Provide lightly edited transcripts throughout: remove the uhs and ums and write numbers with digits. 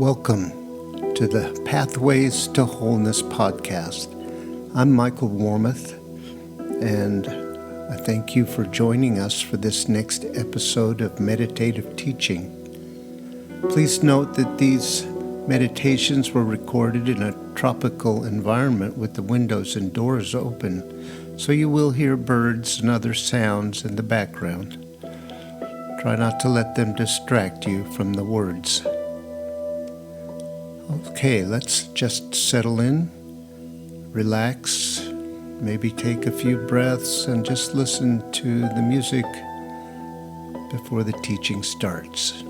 Welcome to the Pathways to Wholeness podcast. I'm Michael Warmoth, and I thank you for joining us for this next episode of meditative teaching. Please note that these meditations were recorded in a tropical environment with the windows and doors open, so you will hear birds and other sounds in the background. Try not to let them distract you from the words. Okay, let's just settle in, relax, maybe take a few breaths and just listen to the music before the teaching starts.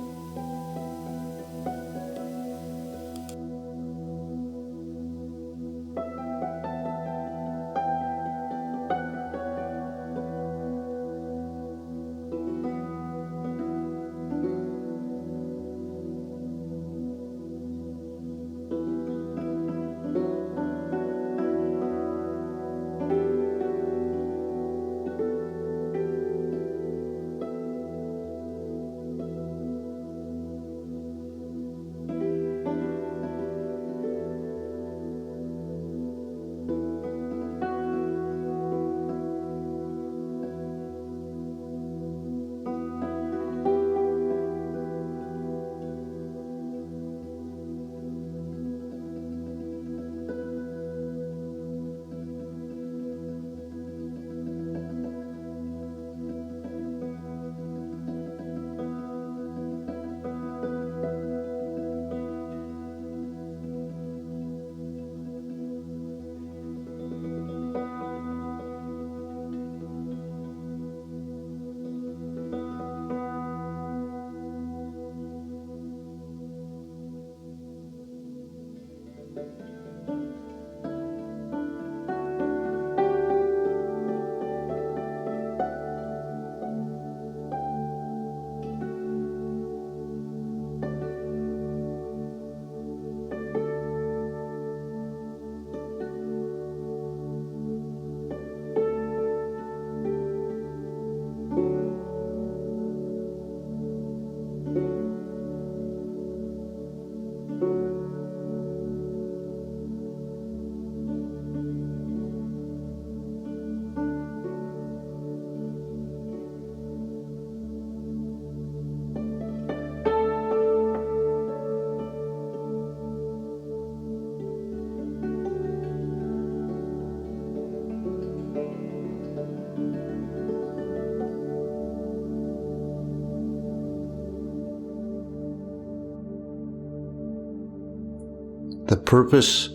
The purpose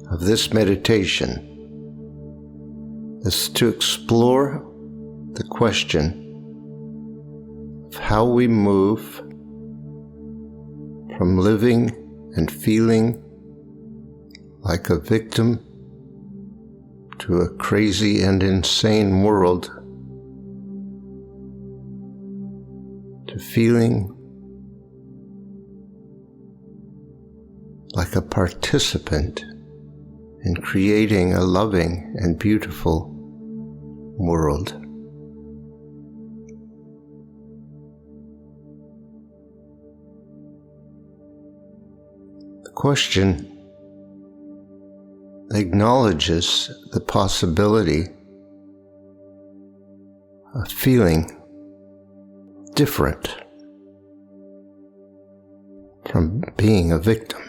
of this meditation is to explore the question of how we move from living and feeling like a victim to a crazy and insane world to feeling like a participant in creating a loving and beautiful world. The question acknowledges the possibility of feeling different from being a victim.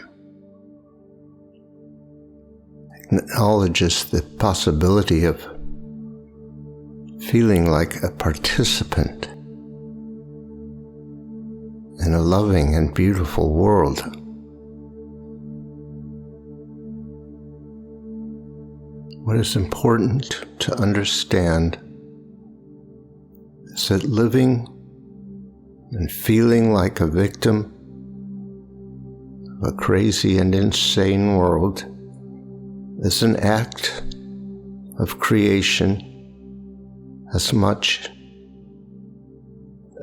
Acknowledges the possibility of feeling like a participant in a loving and beautiful world. What is important to understand is that living and feeling like a victim of a crazy and insane world is an act of creation as much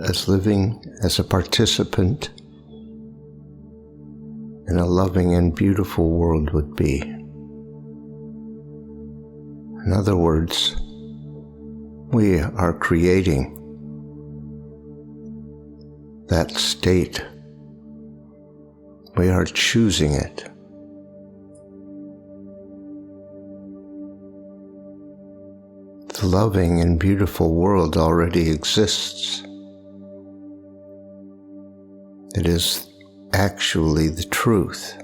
as living as a participant in a loving and beautiful world would be. In other words, we are creating that state We are choosing it. The loving and beautiful world already exists. It is actually the truth.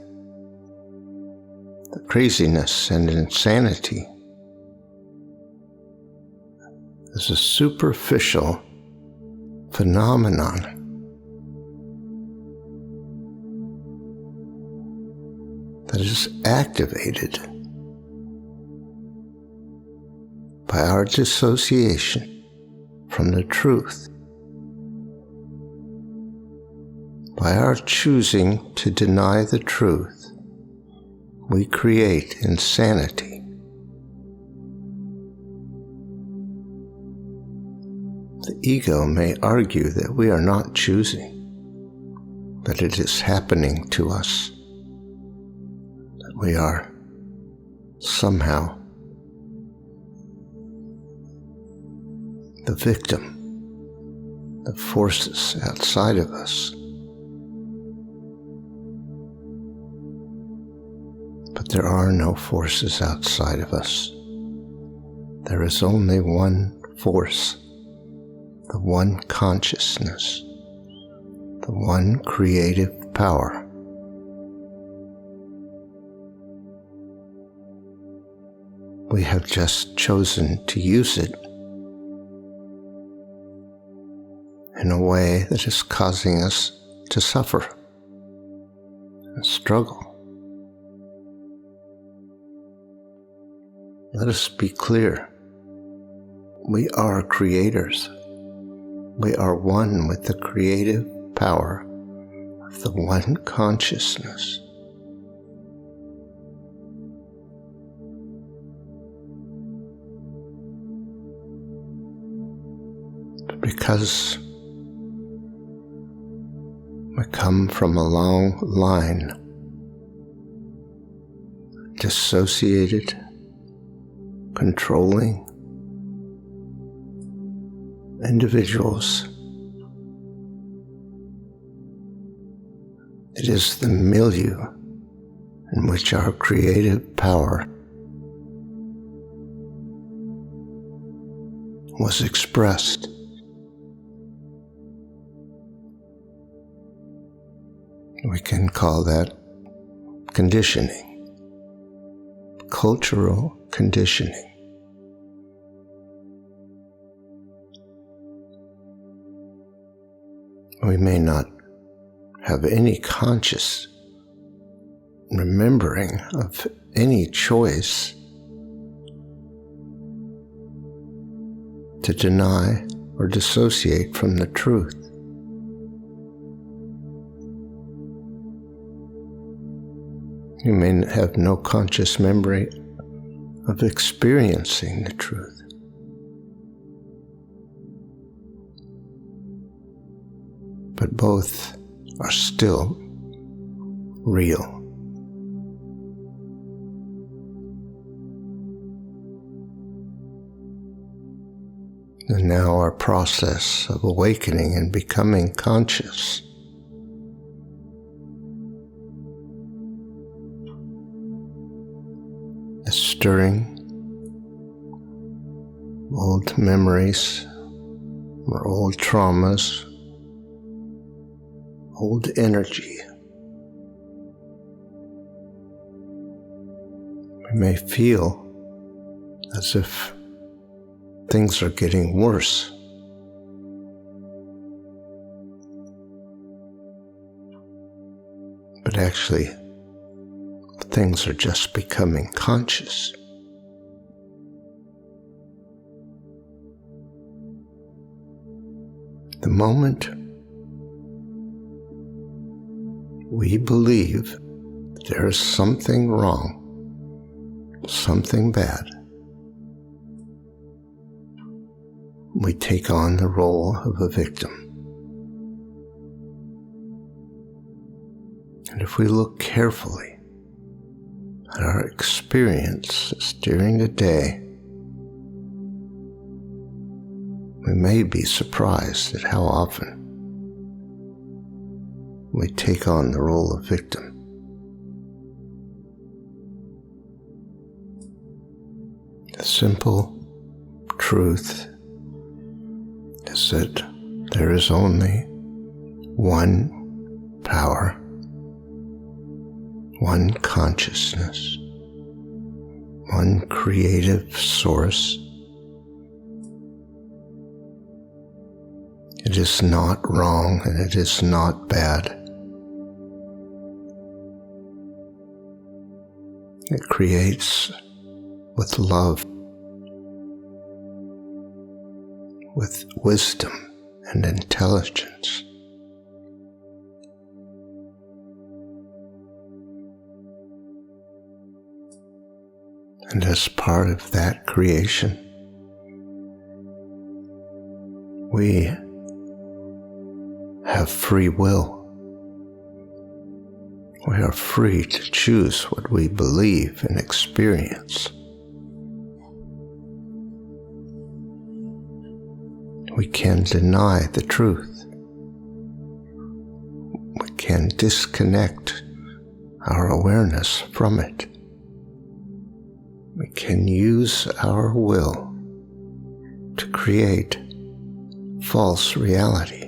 The craziness and insanity is a superficial phenomenon. That is activated by our dissociation from the truth, by our choosing to deny the truth. We create insanity. The ego may argue that we are not choosing, but it is happening to us, that we are somehow the victim of forces outside of us. But there are no forces outside of us. There is only one force, the one consciousness, the one creative power. We have just chosen to use it in a way that is causing us to suffer and struggle. Let us be clear. We are creators. We are one with the creative power of the one consciousness. But because we come from a long line of dissociated, controlling individuals, it is the milieu in which our creative power was expressed. We can call that conditioning, cultural conditioning. We may not have any conscious remembering of any choice to deny or dissociate from the truth. You may have no conscious memory of experiencing the truth. But both are still real. And now our process of awakening and becoming conscious is stirring old memories or old traumas, old energy. We may feel as if things are getting worse. But actually, things are just becoming conscious. The moment we believe there is something wrong, something bad, we take on the role of a victim. And if we look carefully at our experiences during the day, we may be surprised at how often we take on the role of victim. The simple truth is that there is only one power, one consciousness, one creative source. It is not wrong and it is not bad. It creates with love, with wisdom and intelligence. And as part of that creation, we have free will. We are free to choose what we believe and experience. We can deny the truth. We can disconnect our awareness from it. We can use our will to create false reality.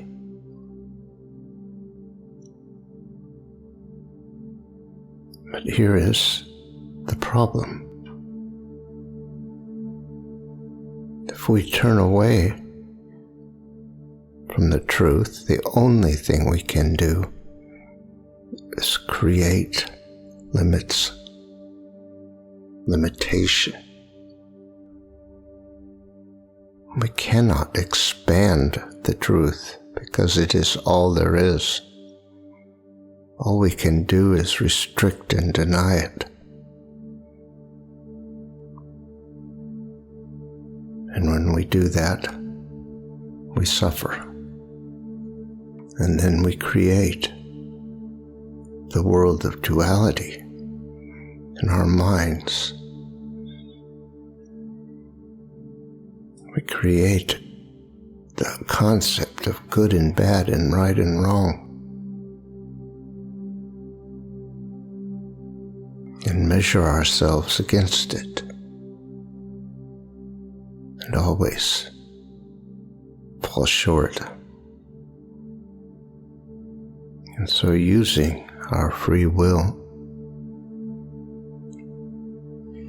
But here is the problem. If we turn away from the truth, the only thing we can do is create limitation. We cannot expand the truth because it is all there is. All we can do is restrict and deny it. And when we do that, we suffer. And then we create the world of duality in our minds. We create the concept of good and bad and right and wrong, and measure ourselves against it, and always fall short. And so using our free will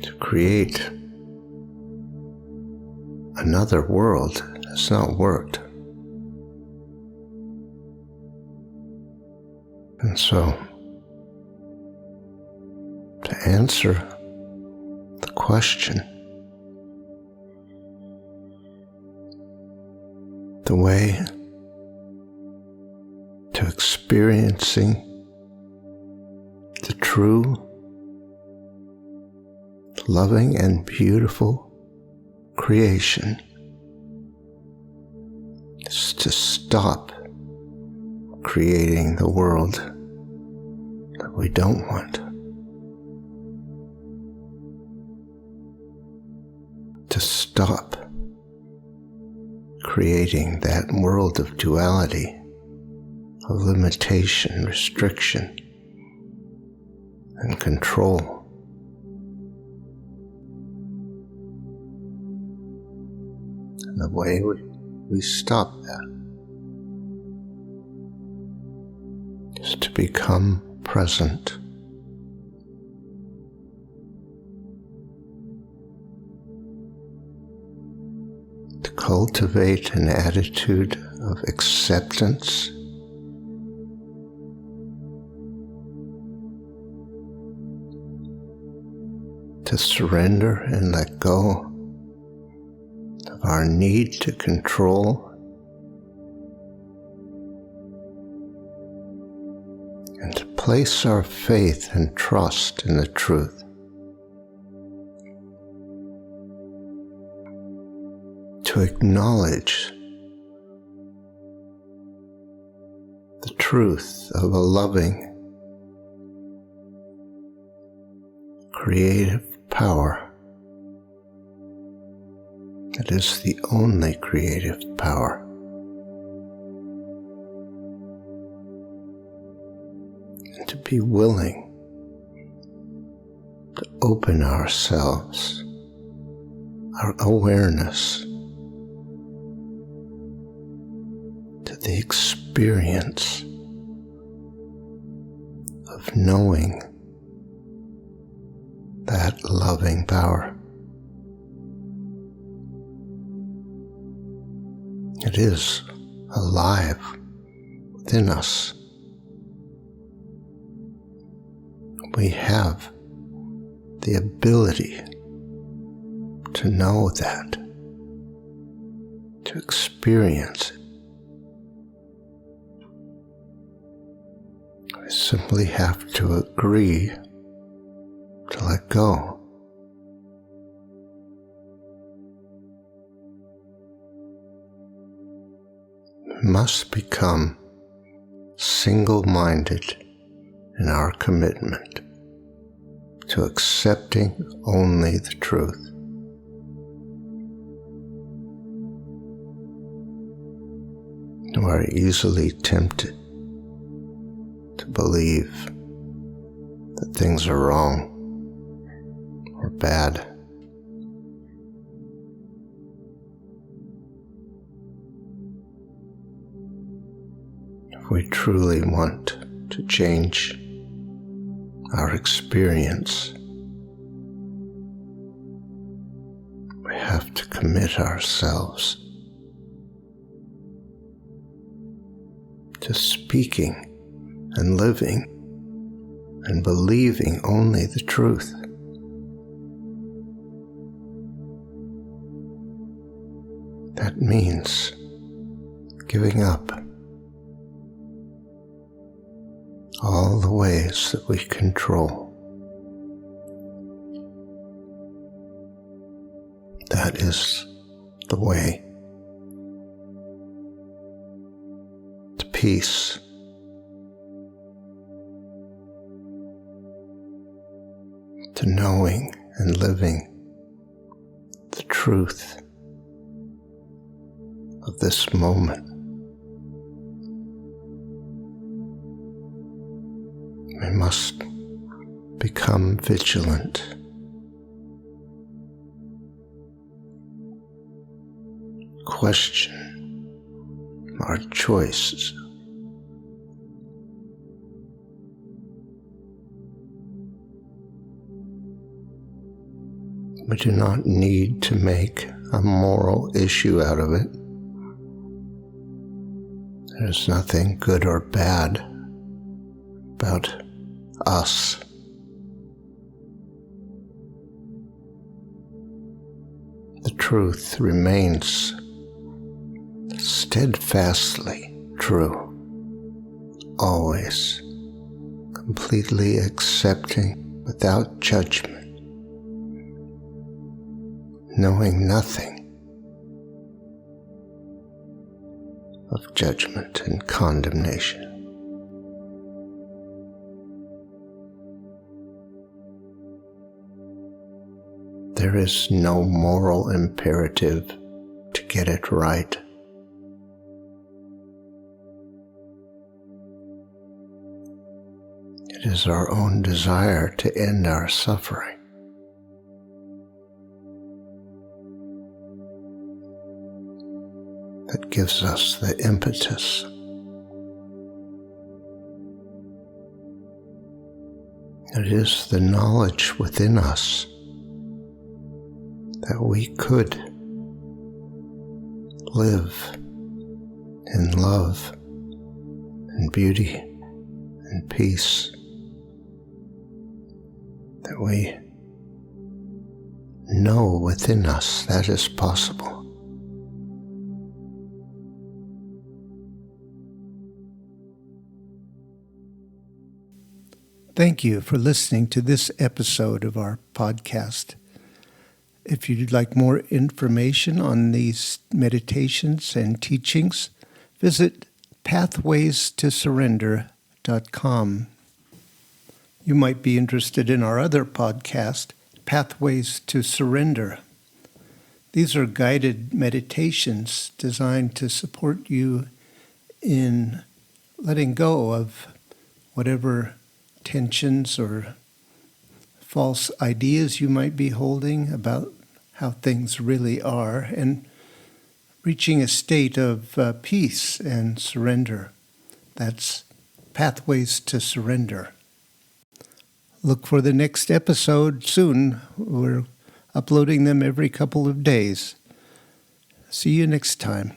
to create another world has not worked. And so, to answer the question, the way to experiencing the true, loving, and beautiful creation is to stop creating the world that we don't want. To stop creating that world of duality, of limitation, restriction, and control. And the way we stop that is to become present. To cultivate an attitude of acceptance, to surrender and let go of our need to control, and to place our faith and trust in the truth. To acknowledge the truth of a loving, creative power that is the only creative power. be willing to open ourselves, our awareness, to the experience of knowing that loving power. It is alive within us. We have the ability to know that, to experience it. We simply have to agree to let go. We must become single-minded in our commitment to accepting only the truth. We are easily tempted to believe that things are wrong or bad. If we truly want to change our experience, we have to commit ourselves to speaking and living and believing only the truth. That means giving up all the ways that we control. That is the way to peace. To knowing and living the truth of this moment. We must become vigilant, question our choices, we do not need to make a moral issue out of it. There's nothing good or bad about us. The truth remains steadfastly true, always, completely accepting without judgment, knowing nothing of judgment and condemnation. There is no moral imperative to get it right. It is our own desire to end our suffering. That gives us the impetus. It is the knowledge within us that we could live in love and beauty and peace, that we know within us that is possible. Thank you for listening to this episode of our podcast. If you'd like more information on these meditations and teachings, visit pathwaystosurrender.com. You might be interested in our other podcast, Pathways to Surrender. These are guided meditations designed to support you in letting go of whatever tensions or false ideas you might be holding about how things really are, and reaching a state of peace and surrender. That's Pathways to Surrender. Look for the next episode soon. We're uploading them every couple of days. See you next time.